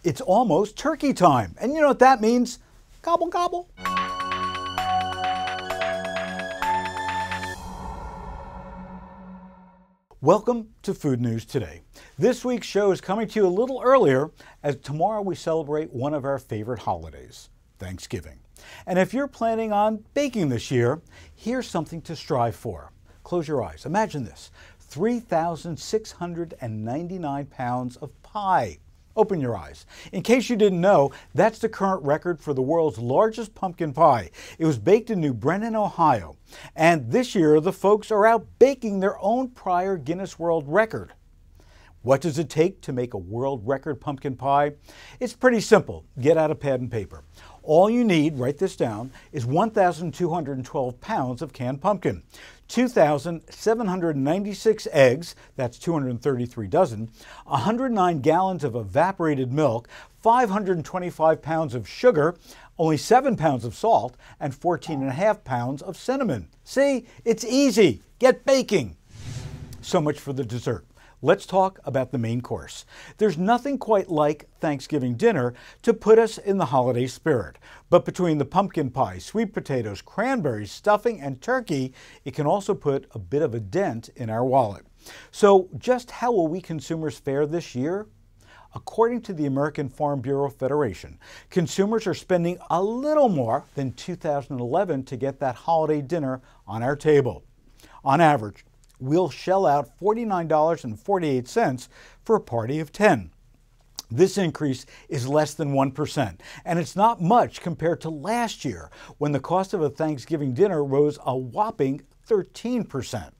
It's almost turkey time, and you know what that means? Gobble, gobble. Welcome to Food News Today. This week's show is coming to you a little earlier, as tomorrow we celebrate one of our favorite holidays, Thanksgiving. And if you're planning on baking this year, here's something to strive for. Close your eyes. Imagine this, 3,699 pounds of pie. Open your eyes. In case you didn't know, that's the current record for the world's largest pumpkin pie. It was baked in New Brennan, Ohio. And this year, the folks are out baking their own prior Guinness World Record. What does it take to make a world record pumpkin pie? It's pretty simple. Get out a pad and paper. All you need, write this down, is 1,212 pounds of canned pumpkin, 2,796 eggs, that's 233 dozen, 109 gallons of evaporated milk, 525 pounds of sugar, only 7 pounds of salt, and 14.5 pounds of cinnamon. See, it's easy. Get baking. So much for the dessert. Let's talk about the main course. There's nothing quite like Thanksgiving dinner to put us in the holiday spirit. But between the pumpkin pie, sweet potatoes, cranberries, stuffing, and turkey, it can also put a bit of a dent in our wallet. So just how will we consumers fare this year? According to the American Farm Bureau Federation, consumers are spending a little more than 2011 to get that holiday dinner on our table. On average, we'll shell out $49.48 for a party of 10. This increase is less than 1%, and it's not much compared to last year, when the cost of a Thanksgiving dinner rose a whopping 13%.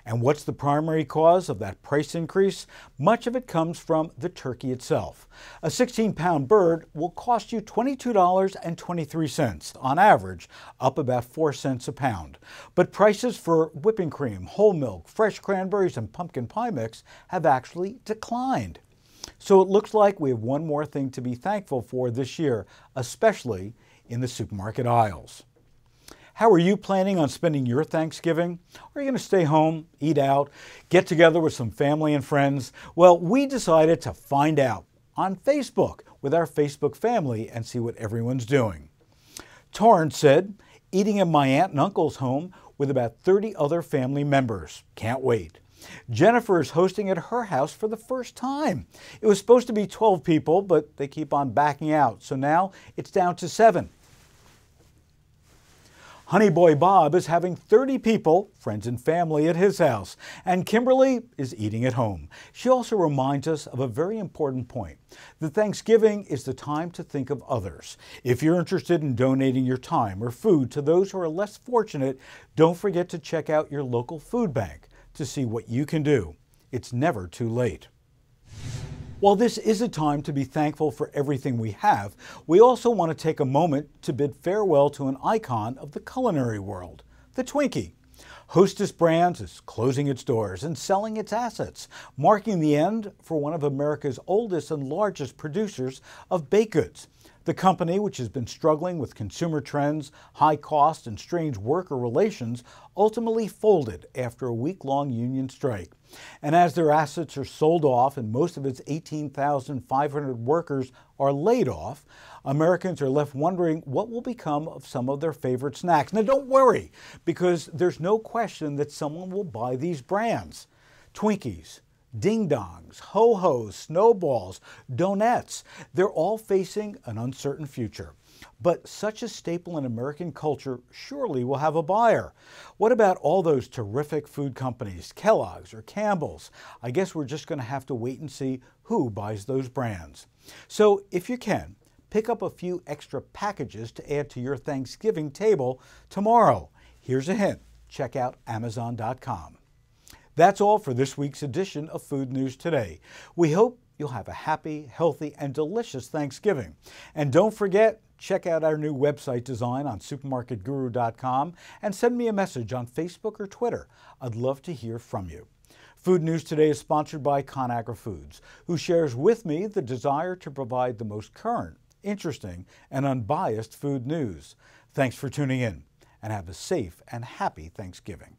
And what's the primary cause of that price increase? Much of it comes from the turkey itself. A 16-pound bird will cost you $22.23 on average, up about 4 cents a pound. But prices for whipping cream, whole milk, fresh cranberries, and pumpkin pie mix have actually declined. So it looks like we have one more thing to be thankful for this year, especially in the supermarket aisles. How are you planning on spending your Thanksgiving? Are you going to stay home, eat out, get together with some family and friends? Well, we decided to find out on Facebook with our Facebook family and see what everyone's doing. Torrance said, eating at my aunt and uncle's home with about 30 other family members. Can't wait. Jennifer is hosting at her house for the first time. It was supposed to be 12 people, but they keep on backing out, so now it's down to 7. Honey Boy Bob is having 30 people, friends and family, at his house, and Kimberly is eating at home. She also reminds us of a very important point, that Thanksgiving is the time to think of others. If you're interested in donating your time or food to those who are less fortunate, don't forget to check out your local food bank to see what you can do. It's never too late. While this is a time to be thankful for everything we have, we also want to take a moment to bid farewell to an icon of the culinary world, the Twinkie. Hostess Brands is closing its doors and selling its assets, marking the end for one of America's oldest and largest producers of baked goods. The company, which has been struggling with consumer trends, high cost, and strange worker relations, ultimately folded after a week-long union strike. And as their assets are sold off and most of its 18,500 workers are laid off, Americans are left wondering what will become of some of their favorite snacks. Now don't worry, because there's no question that someone will buy these brands. Twinkies, Ding Dongs, Ho-Hos, Snowballs, Donuts, they're all facing an uncertain future. But such a staple in American culture surely will have a buyer. What about all those terrific food companies, Kellogg's or Campbell's? I guess we're just going to have to wait and see who buys those brands. So if you can, pick up a few extra packages to add to your Thanksgiving table tomorrow. Here's a hint, check out Amazon.com. That's all for this week's edition of Food News Today. We hope you'll have a happy, healthy, and delicious Thanksgiving. And don't forget, check out our new website design on supermarketguru.com and send me a message on Facebook or Twitter. I'd love to hear from you. Food News Today is sponsored by ConAgra Foods, who shares with me the desire to provide the most current, interesting, and unbiased food news. Thanks for tuning in, and have a safe and happy Thanksgiving.